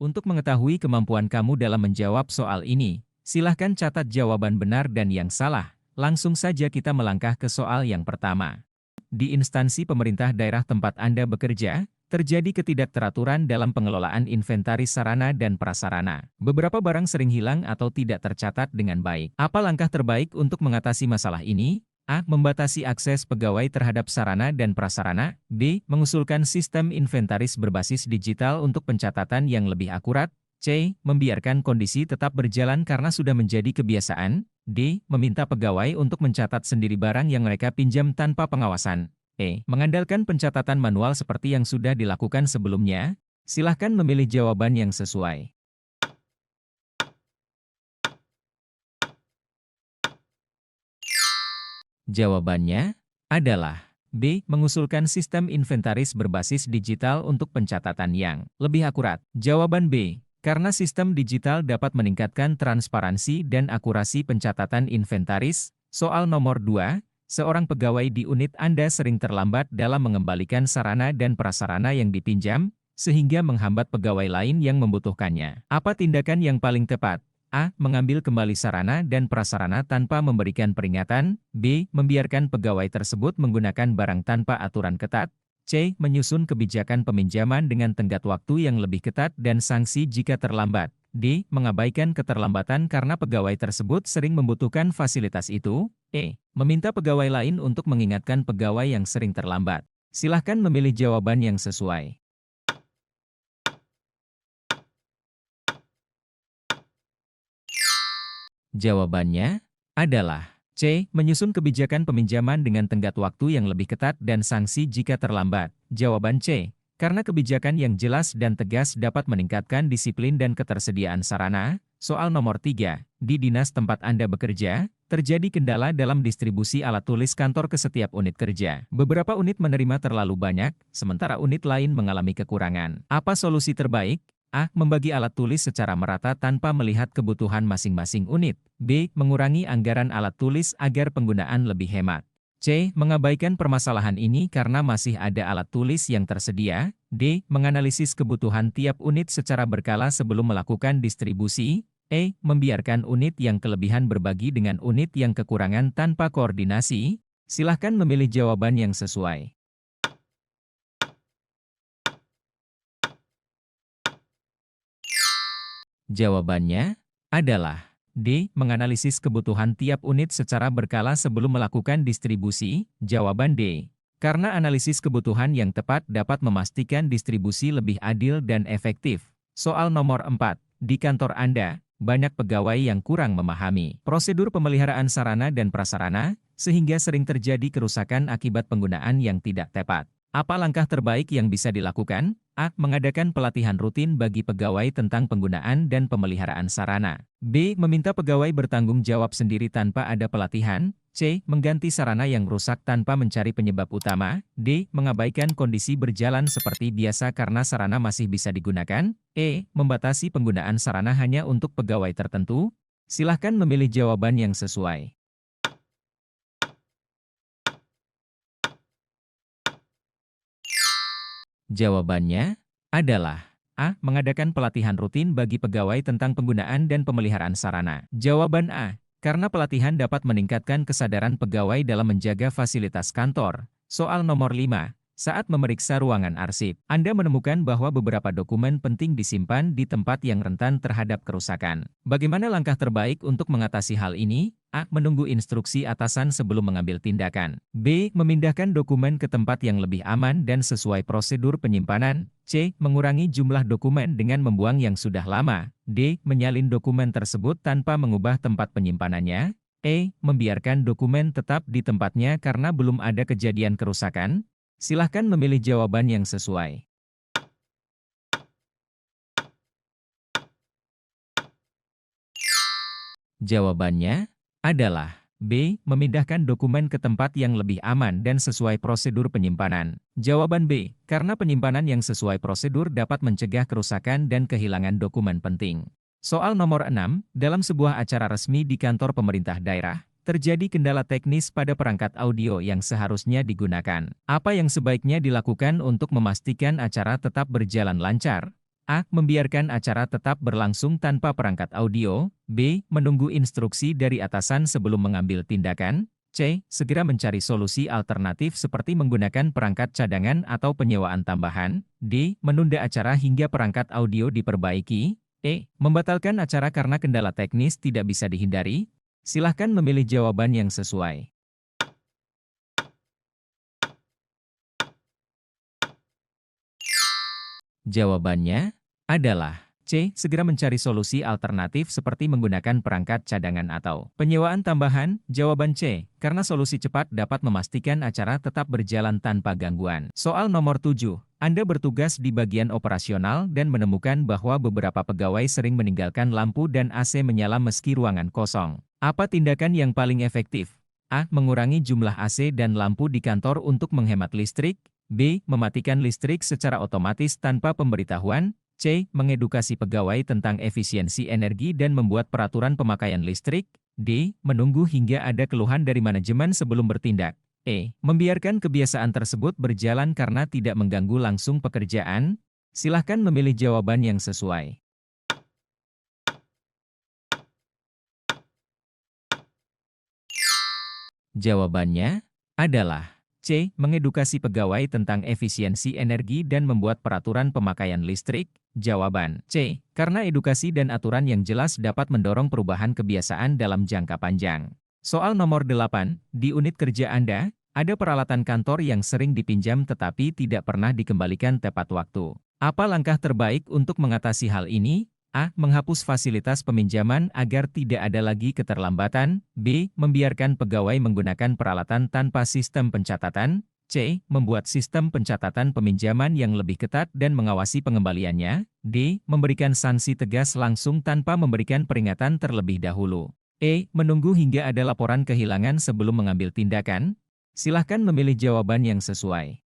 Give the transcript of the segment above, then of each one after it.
Untuk mengetahui kemampuan kamu dalam menjawab soal ini, silahkan catat jawaban benar dan yang salah. Langsung saja kita melangkah ke soal yang pertama. Di instansi pemerintah daerah tempat Anda bekerja, terjadi ketidakteraturan dalam pengelolaan inventaris sarana dan prasarana. Beberapa barang sering hilang atau tidak tercatat dengan baik. Apa langkah terbaik untuk mengatasi masalah ini? A. Membatasi akses pegawai terhadap sarana dan prasarana. B. Mengusulkan sistem inventaris berbasis digital untuk pencatatan yang lebih akurat. C. Membiarkan kondisi tetap berjalan karena sudah menjadi kebiasaan. D. Meminta pegawai untuk mencatat sendiri barang yang mereka pinjam tanpa pengawasan. E. Mengandalkan pencatatan manual seperti yang sudah dilakukan sebelumnya. Silahkan memilih jawaban yang sesuai. Jawabannya adalah B. Mengusulkan sistem inventaris berbasis digital untuk pencatatan yang lebih akurat. Jawaban B. Karena sistem digital dapat meningkatkan transparansi dan akurasi pencatatan inventaris. Soal nomor 2, seorang pegawai di unit Anda sering terlambat dalam mengembalikan sarana dan prasarana yang dipinjam, sehingga menghambat pegawai lain yang membutuhkannya. Apa tindakan yang paling tepat? A. Mengambil kembali sarana dan prasarana tanpa memberikan peringatan. B. Membiarkan pegawai tersebut menggunakan barang tanpa aturan ketat. C. Menyusun kebijakan peminjaman dengan tenggat waktu yang lebih ketat dan sanksi jika terlambat. D. Mengabaikan keterlambatan karena pegawai tersebut sering membutuhkan fasilitas itu. E. Meminta pegawai lain untuk mengingatkan pegawai yang sering terlambat. Silahkan memilih jawaban yang sesuai. Jawabannya adalah C. Menyusun kebijakan peminjaman dengan tenggat waktu yang lebih ketat dan sanksi jika terlambat. Jawaban C. Karena kebijakan yang jelas dan tegas dapat meningkatkan disiplin dan ketersediaan sarana. Soal nomor 3. Di dinas tempat Anda bekerja, terjadi kendala dalam distribusi alat tulis kantor ke setiap unit kerja. Beberapa unit menerima terlalu banyak, sementara unit lain mengalami kekurangan. Apa solusi terbaik? A. Membagi alat tulis secara merata tanpa melihat kebutuhan masing-masing unit. B. Mengurangi anggaran alat tulis agar penggunaan lebih hemat. C. Mengabaikan permasalahan ini karena masih ada alat tulis yang tersedia. D. Menganalisis kebutuhan tiap unit secara berkala sebelum melakukan distribusi. E. Membiarkan unit yang kelebihan berbagi dengan unit yang kekurangan tanpa koordinasi. Silahkan memilih jawaban yang sesuai. Jawabannya adalah D. Menganalisis kebutuhan tiap unit secara berkala sebelum melakukan distribusi. Jawaban D. Karena analisis kebutuhan yang tepat dapat memastikan distribusi lebih adil dan efektif. Soal nomor 4. Di kantor Anda, banyak pegawai yang kurang memahami prosedur pemeliharaan sarana dan prasarana, sehingga sering terjadi kerusakan akibat penggunaan yang tidak tepat. Apa langkah terbaik yang bisa dilakukan? A. Mengadakan pelatihan rutin bagi pegawai tentang penggunaan dan pemeliharaan sarana. B. Meminta pegawai bertanggung jawab sendiri tanpa ada pelatihan. C. Mengganti sarana yang rusak tanpa mencari penyebab utama. D. Mengabaikan kondisi berjalan seperti biasa karena sarana masih bisa digunakan. E. Membatasi penggunaan sarana hanya untuk pegawai tertentu. Silahkan memilih jawaban yang sesuai. Jawabannya adalah A. Mengadakan pelatihan rutin bagi pegawai tentang penggunaan dan pemeliharaan sarana. Jawaban A. Karena pelatihan dapat meningkatkan kesadaran pegawai dalam menjaga fasilitas kantor. Soal nomor 5. Saat memeriksa ruangan arsip, Anda menemukan bahwa beberapa dokumen penting disimpan di tempat yang rentan terhadap kerusakan. Bagaimana langkah terbaik untuk mengatasi hal ini? A. Menunggu instruksi atasan sebelum mengambil tindakan. B. Memindahkan dokumen ke tempat yang lebih aman dan sesuai prosedur penyimpanan. C. Mengurangi jumlah dokumen dengan membuang yang sudah lama. D. Menyalin dokumen tersebut tanpa mengubah tempat penyimpanannya. E. Membiarkan dokumen tetap di tempatnya karena belum ada kejadian kerusakan. Silahkan memilih jawaban yang sesuai. Jawabannya adalah B. Memindahkan dokumen ke tempat yang lebih aman dan sesuai prosedur penyimpanan. Jawaban B. Karena penyimpanan yang sesuai prosedur dapat mencegah kerusakan dan kehilangan dokumen penting. Soal nomor 6. Dalam sebuah acara resmi di kantor pemerintah daerah, terjadi kendala teknis pada perangkat audio yang seharusnya digunakan. Apa yang sebaiknya dilakukan untuk memastikan acara tetap berjalan lancar? A. Membiarkan acara tetap berlangsung tanpa perangkat audio. B. Menunggu instruksi dari atasan sebelum mengambil tindakan. C. Segera mencari solusi alternatif seperti menggunakan perangkat cadangan atau penyewaan tambahan. D. Menunda acara hingga perangkat audio diperbaiki. E. Membatalkan acara karena kendala teknis tidak bisa dihindari. Silahkan memilih jawaban yang sesuai. Jawabannya adalah C. Segera mencari solusi alternatif seperti menggunakan perangkat cadangan atau penyewaan tambahan. Jawaban C. Karena solusi cepat dapat memastikan acara tetap berjalan tanpa gangguan. Soal nomor 7. Anda bertugas di bagian operasional dan menemukan bahwa beberapa pegawai sering meninggalkan lampu dan AC menyala meski ruangan kosong. Apa tindakan yang paling efektif? A. Mengurangi jumlah AC dan lampu di kantor untuk menghemat listrik. B. Mematikan listrik secara otomatis tanpa pemberitahuan. C. Mengedukasi pegawai tentang efisiensi energi dan membuat peraturan pemakaian listrik. D. Menunggu hingga ada keluhan dari manajemen sebelum bertindak. E. Membiarkan kebiasaan tersebut berjalan karena tidak mengganggu langsung pekerjaan. Silahkan memilih jawaban yang sesuai. Jawabannya adalah C. Mengedukasi pegawai tentang efisiensi energi dan membuat peraturan pemakaian listrik. Jawaban C. Karena edukasi dan aturan yang jelas dapat mendorong perubahan kebiasaan dalam jangka panjang. Soal nomor 8. Di unit kerja Anda, ada peralatan kantor yang sering dipinjam tetapi tidak pernah dikembalikan tepat waktu. Apa langkah terbaik untuk mengatasi hal ini? A. Menghapus fasilitas peminjaman agar tidak ada lagi keterlambatan. B. Membiarkan pegawai menggunakan peralatan tanpa sistem pencatatan. C. Membuat sistem pencatatan peminjaman yang lebih ketat dan mengawasi pengembaliannya. D. Memberikan sanksi tegas langsung tanpa memberikan peringatan terlebih dahulu. E. Menunggu hingga ada laporan kehilangan sebelum mengambil tindakan. Silahkan memilih jawaban yang sesuai.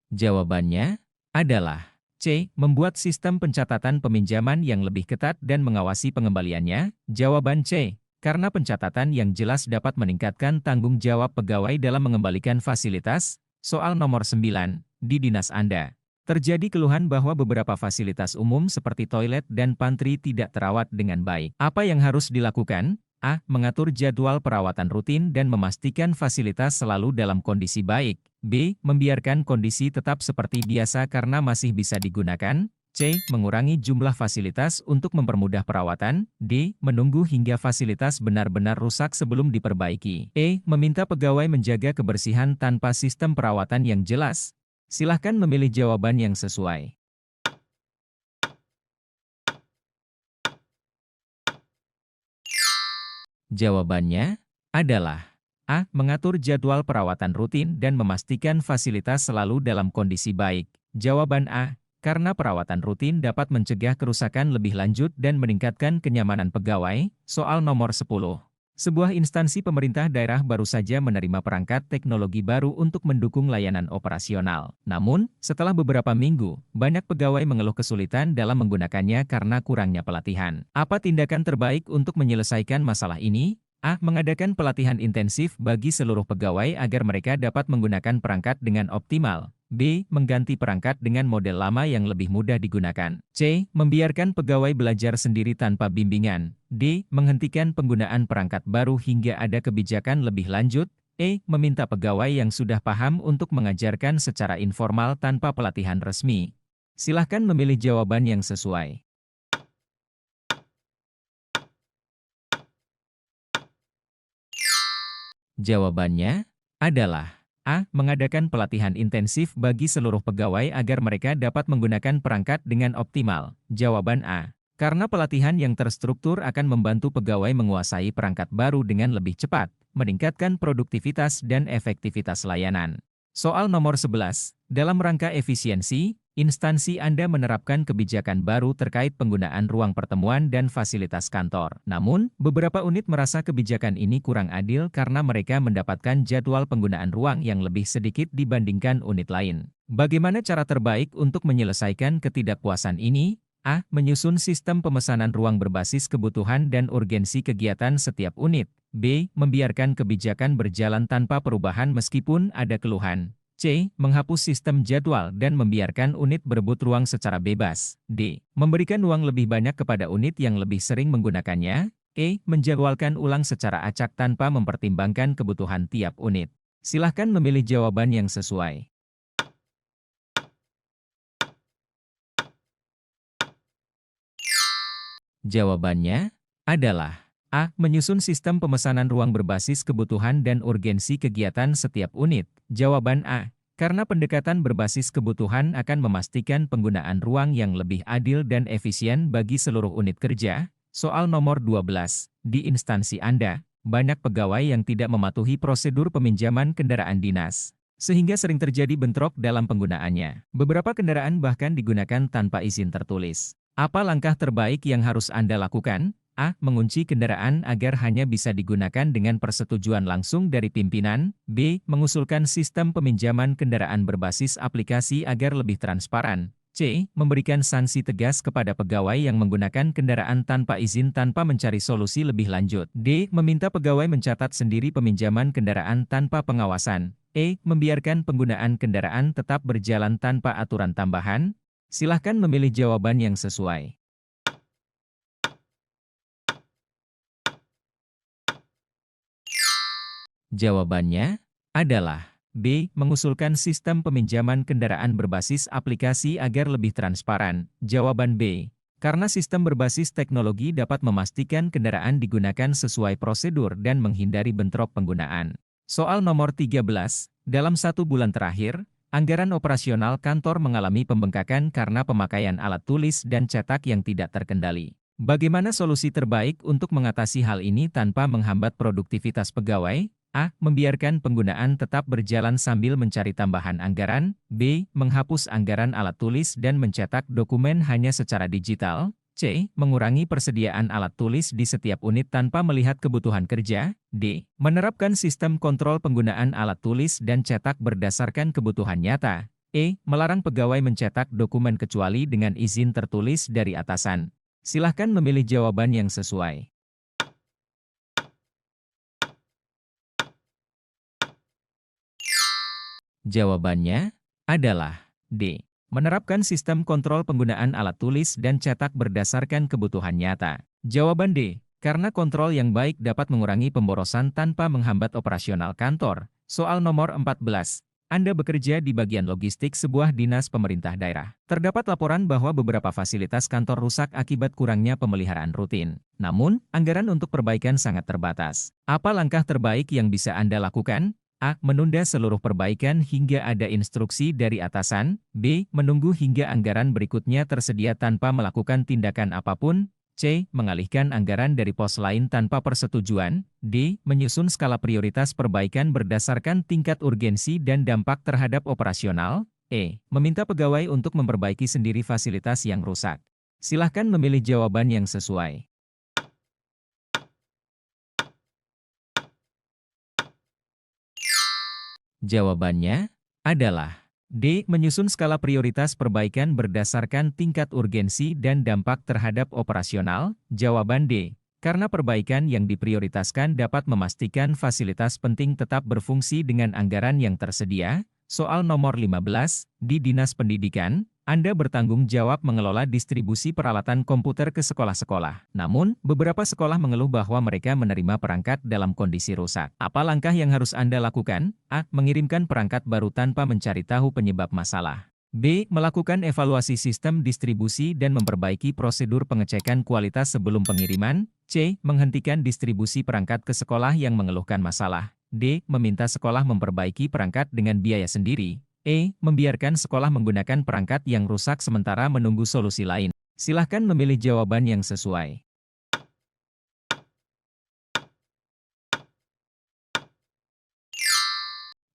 Jawabannya adalah C. Membuat sistem pencatatan peminjaman yang lebih ketat dan mengawasi pengembaliannya. Jawaban C. Karena pencatatan yang jelas dapat meningkatkan tanggung jawab pegawai dalam mengembalikan fasilitas. Soal nomor 9. Di dinas Anda, terjadi keluhan bahwa beberapa fasilitas umum seperti toilet dan pantry tidak terawat dengan baik. Apa yang harus dilakukan? A. Mengatur jadwal perawatan rutin dan memastikan fasilitas selalu dalam kondisi baik. B. Membiarkan kondisi tetap seperti biasa karena masih bisa digunakan. C. Mengurangi jumlah fasilitas untuk mempermudah perawatan. D. Menunggu hingga fasilitas benar-benar rusak sebelum diperbaiki. E. Meminta pegawai menjaga kebersihan tanpa sistem perawatan yang jelas. Silahkan memilih jawaban yang sesuai. Jawabannya adalah A. Mengatur jadwal perawatan rutin dan memastikan fasilitas selalu dalam kondisi baik. Jawaban A. Karena perawatan rutin dapat mencegah kerusakan lebih lanjut dan meningkatkan kenyamanan pegawai. Soal nomor 10. Sebuah instansi pemerintah daerah baru saja menerima perangkat teknologi baru untuk mendukung layanan operasional. Namun, setelah beberapa minggu, banyak pegawai mengeluh kesulitan dalam menggunakannya karena kurangnya pelatihan. Apa tindakan terbaik untuk menyelesaikan masalah ini? A. Mengadakan pelatihan intensif bagi seluruh pegawai agar mereka dapat menggunakan perangkat dengan optimal. B. Mengganti perangkat dengan model lama yang lebih mudah digunakan. C. Membiarkan pegawai belajar sendiri tanpa bimbingan. D. Menghentikan penggunaan perangkat baru hingga ada kebijakan lebih lanjut. E. Meminta pegawai yang sudah paham untuk mengajarkan secara informal tanpa pelatihan resmi. Silahkan memilih jawaban yang sesuai. Jawabannya adalah A. Mengadakan pelatihan intensif bagi seluruh pegawai agar mereka dapat menggunakan perangkat dengan optimal. Jawaban A. Karena pelatihan yang terstruktur akan membantu pegawai menguasai perangkat baru dengan lebih cepat, meningkatkan produktivitas dan efektivitas layanan. Soal nomor 11. Dalam rangka efisiensi, instansi Anda menerapkan kebijakan baru terkait penggunaan ruang pertemuan dan fasilitas kantor. Namun, beberapa unit merasa kebijakan ini kurang adil karena mereka mendapatkan jadwal penggunaan ruang yang lebih sedikit dibandingkan unit lain. Bagaimana cara terbaik untuk menyelesaikan ketidakpuasan ini? A. Menyusun sistem pemesanan ruang berbasis kebutuhan dan urgensi kegiatan setiap unit. B. Membiarkan kebijakan berjalan tanpa perubahan meskipun ada keluhan. C. Menghapus sistem jadwal dan membiarkan unit berebut ruang secara bebas. D. Memberikan uang lebih banyak kepada unit yang lebih sering menggunakannya. E. Menjadwalkan ulang secara acak tanpa mempertimbangkan kebutuhan tiap unit. Silahkan memilih jawaban yang sesuai. Jawabannya adalah A. Menyusun sistem pemesanan ruang berbasis kebutuhan dan urgensi kegiatan setiap unit. Jawaban A. Karena pendekatan berbasis kebutuhan akan memastikan penggunaan ruang yang lebih adil dan efisien bagi seluruh unit kerja. Soal nomor 12. Di instansi Anda, banyak pegawai yang tidak mematuhi prosedur peminjaman kendaraan dinas, sehingga sering terjadi bentrok dalam penggunaannya. Beberapa kendaraan bahkan digunakan tanpa izin tertulis. Apa langkah terbaik yang harus Anda lakukan? A. Mengunci kendaraan agar hanya bisa digunakan dengan persetujuan langsung dari pimpinan. B. Mengusulkan sistem peminjaman kendaraan berbasis aplikasi agar lebih transparan. C. Memberikan sanksi tegas kepada pegawai yang menggunakan kendaraan tanpa izin tanpa mencari solusi lebih lanjut. D. Meminta pegawai mencatat sendiri peminjaman kendaraan tanpa pengawasan. E. Membiarkan penggunaan kendaraan tetap berjalan tanpa aturan tambahan. Silahkan memilih jawaban yang sesuai. Jawabannya adalah B. Mengusulkan sistem peminjaman kendaraan berbasis aplikasi agar lebih transparan. Jawaban B. Karena sistem berbasis teknologi dapat memastikan kendaraan digunakan sesuai prosedur dan menghindari bentrok penggunaan. Soal nomor 13. Dalam 1 bulan terakhir, anggaran operasional kantor mengalami pembengkakan karena pemakaian alat tulis dan cetak yang tidak terkendali. Bagaimana solusi terbaik untuk mengatasi hal ini tanpa menghambat produktivitas pegawai? A. Membiarkan penggunaan tetap berjalan sambil mencari tambahan anggaran. B. Menghapus anggaran alat tulis dan mencetak dokumen hanya secara digital. C. Mengurangi persediaan alat tulis di setiap unit tanpa melihat kebutuhan kerja. D. Menerapkan sistem kontrol penggunaan alat tulis dan cetak berdasarkan kebutuhan nyata. E. Melarang pegawai mencetak dokumen kecuali dengan izin tertulis dari atasan. Silahkan memilih jawaban yang sesuai. Jawabannya adalah D. Menerapkan sistem kontrol penggunaan alat tulis dan cetak berdasarkan kebutuhan nyata. Jawaban D. Karena kontrol yang baik dapat mengurangi pemborosan tanpa menghambat operasional kantor. Soal nomor 14. Anda bekerja di bagian logistik sebuah dinas pemerintah daerah. Terdapat laporan bahwa beberapa fasilitas kantor rusak akibat kurangnya pemeliharaan rutin. Namun, anggaran untuk perbaikan sangat terbatas. Apa langkah terbaik yang bisa Anda lakukan? A. Menunda seluruh perbaikan hingga ada instruksi dari atasan. B. Menunggu hingga anggaran berikutnya tersedia tanpa melakukan tindakan apapun. C. Mengalihkan anggaran dari pos lain tanpa persetujuan. D. Menyusun skala prioritas perbaikan berdasarkan tingkat urgensi dan dampak terhadap operasional. E. Meminta pegawai untuk memperbaiki sendiri fasilitas yang rusak. Silahkan memilih jawaban yang sesuai. Jawabannya adalah D. Menyusun skala prioritas perbaikan berdasarkan tingkat urgensi dan dampak terhadap operasional. Jawaban D. Karena perbaikan yang diprioritaskan dapat memastikan fasilitas penting tetap berfungsi dengan anggaran yang tersedia. Soal nomor 15. Di Dinas Pendidikan, Anda bertanggung jawab mengelola distribusi peralatan komputer ke sekolah-sekolah. Namun, beberapa sekolah mengeluh bahwa mereka menerima perangkat dalam kondisi rusak. Apa langkah yang harus Anda lakukan? A. Mengirimkan perangkat baru tanpa mencari tahu penyebab masalah. B. Melakukan evaluasi sistem distribusi dan memperbaiki prosedur pengecekan kualitas sebelum pengiriman. C. Menghentikan distribusi perangkat ke sekolah yang mengeluhkan masalah. D. Meminta sekolah memperbaiki perangkat dengan biaya sendiri. E. Membiarkan sekolah menggunakan perangkat yang rusak sementara menunggu solusi lain. Silahkan memilih jawaban yang sesuai.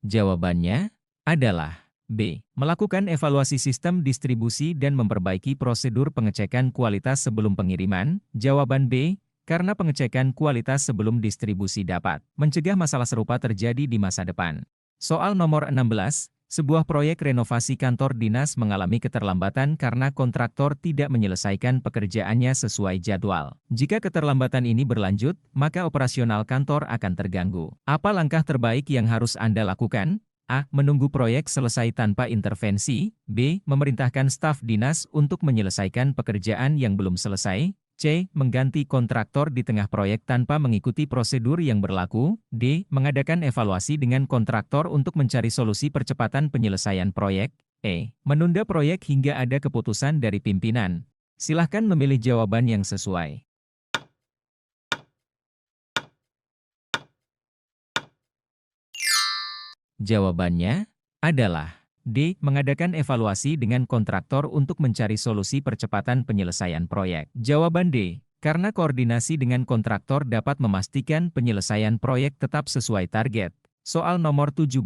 Jawabannya adalah B. Melakukan evaluasi sistem distribusi dan memperbaiki prosedur pengecekan kualitas sebelum pengiriman. Jawaban B. Karena pengecekan kualitas sebelum distribusi dapat mencegah masalah serupa terjadi di masa depan. Soal nomor 16. Sebuah proyek renovasi kantor dinas mengalami keterlambatan karena kontraktor tidak menyelesaikan pekerjaannya sesuai jadwal. Jika keterlambatan ini berlanjut, maka operasional kantor akan terganggu. Apa langkah terbaik yang harus Anda lakukan? A. Menunggu proyek selesai tanpa intervensi. B. Memerintahkan staf dinas untuk menyelesaikan pekerjaan yang belum selesai. C. Mengganti kontraktor di tengah proyek tanpa mengikuti prosedur yang berlaku. D. Mengadakan evaluasi dengan kontraktor untuk mencari solusi percepatan penyelesaian proyek. E. Menunda proyek hingga ada keputusan dari pimpinan. Silahkan memilih jawaban yang sesuai. Jawabannya adalah D. Mengadakan evaluasi dengan kontraktor untuk mencari solusi percepatan penyelesaian proyek. Jawaban D. Karena koordinasi dengan kontraktor dapat memastikan penyelesaian proyek tetap sesuai target. Soal nomor 17.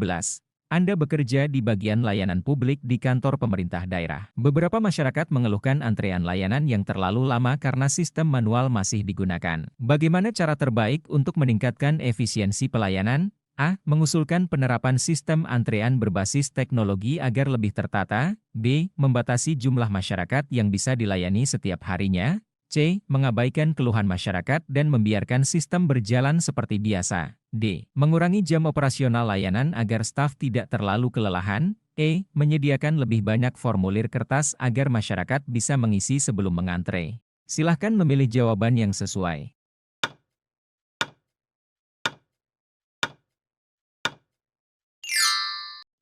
Anda bekerja di bagian layanan publik di kantor pemerintah daerah. Beberapa masyarakat mengeluhkan antrean layanan yang terlalu lama karena sistem manual masih digunakan. Bagaimana cara terbaik untuk meningkatkan efisiensi pelayanan? A. Mengusulkan penerapan sistem antrean berbasis teknologi agar lebih tertata. B. Membatasi jumlah masyarakat yang bisa dilayani setiap harinya. C. Mengabaikan keluhan masyarakat dan membiarkan sistem berjalan seperti biasa. D. Mengurangi jam operasional layanan agar staf tidak terlalu kelelahan. E. Menyediakan lebih banyak formulir kertas agar masyarakat bisa mengisi sebelum mengantre. Silahkan memilih jawaban yang sesuai.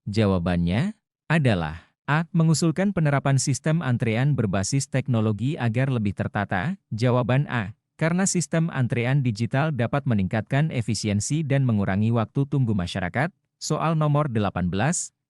Jawabannya adalah A. Mengusulkan penerapan sistem antrean berbasis teknologi agar lebih tertata. Jawaban A. Karena sistem antrean digital dapat meningkatkan efisiensi dan mengurangi waktu tunggu masyarakat. Soal nomor 18.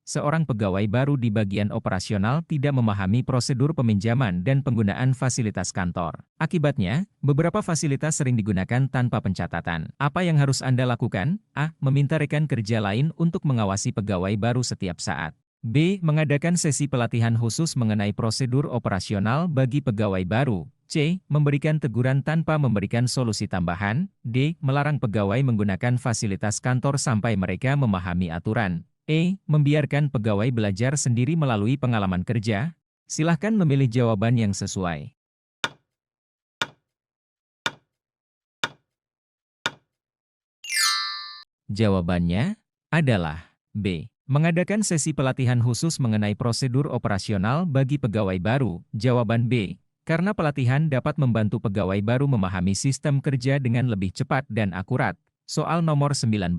Seorang pegawai baru di bagian operasional tidak memahami prosedur peminjaman dan penggunaan fasilitas kantor. Akibatnya, beberapa fasilitas sering digunakan tanpa pencatatan. Apa yang harus Anda lakukan? A. Meminta rekan kerja lain untuk mengawasi pegawai baru setiap saat. B. Mengadakan sesi pelatihan khusus mengenai prosedur operasional bagi pegawai baru. C. Memberikan teguran tanpa memberikan solusi tambahan. D. Melarang pegawai menggunakan fasilitas kantor sampai mereka memahami aturan. E. Membiarkan pegawai belajar sendiri melalui pengalaman kerja. Silahkan memilih jawaban yang sesuai. Jawabannya adalah B. Mengadakan sesi pelatihan khusus mengenai prosedur operasional bagi pegawai baru. Jawaban B. Karena pelatihan dapat membantu pegawai baru memahami sistem kerja dengan lebih cepat dan akurat. Soal nomor 19.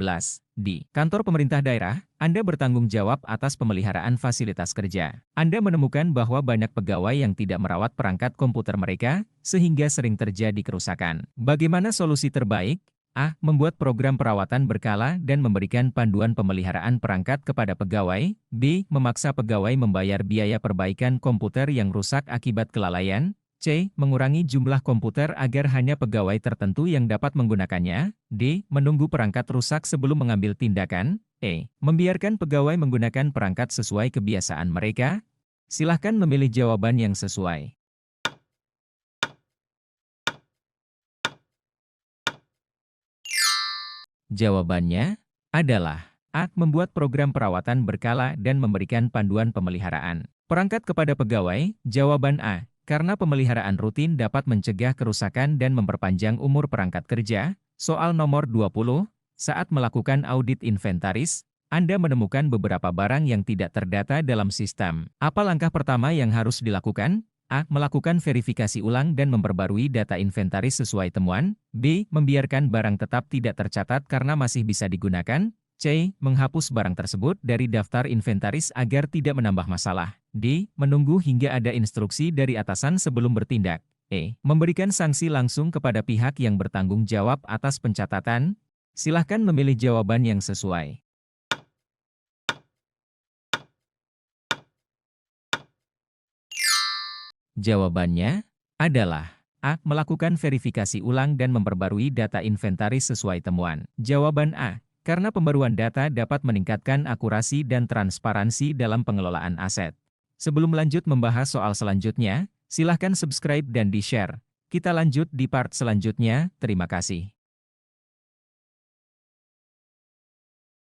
Di kantor pemerintah daerah, Anda bertanggung jawab atas pemeliharaan fasilitas kerja. Anda menemukan bahwa banyak pegawai yang tidak merawat perangkat komputer mereka, sehingga sering terjadi kerusakan. Bagaimana solusi terbaik? A. Membuat program perawatan berkala dan memberikan panduan pemeliharaan perangkat kepada pegawai. B. Memaksa pegawai membayar biaya perbaikan komputer yang rusak akibat kelalaian. C. Mengurangi jumlah komputer agar hanya pegawai tertentu yang dapat menggunakannya. D. Menunggu perangkat rusak sebelum mengambil tindakan. E. Membiarkan pegawai menggunakan perangkat sesuai kebiasaan mereka. Silahkan memilih jawaban yang sesuai. Jawabannya adalah A. Membuat program perawatan berkala dan memberikan panduan pemeliharaan perangkat kepada pegawai. Jawaban A. Karena pemeliharaan rutin dapat mencegah kerusakan dan memperpanjang umur perangkat kerja. Soal nomor 20. Saat melakukan audit inventaris, Anda menemukan beberapa barang yang tidak terdata dalam sistem. Apa langkah pertama yang harus dilakukan? A. Melakukan verifikasi ulang dan memperbarui data inventaris sesuai temuan. B. Membiarkan barang tetap tidak tercatat karena masih bisa digunakan. C. Menghapus barang tersebut dari daftar inventaris agar tidak menambah masalah. D. Menunggu hingga ada instruksi dari atasan sebelum bertindak. E. Memberikan sanksi langsung kepada pihak yang bertanggung jawab atas pencatatan. Silahkan memilih jawaban yang sesuai. Jawabannya adalah A. Melakukan verifikasi ulang dan memperbarui data inventaris sesuai temuan. Jawaban A. Karena pembaruan data dapat meningkatkan akurasi dan transparansi dalam pengelolaan aset. Sebelum lanjut membahas soal selanjutnya, silahkan subscribe dan di-share. Kita lanjut di part selanjutnya, terima kasih.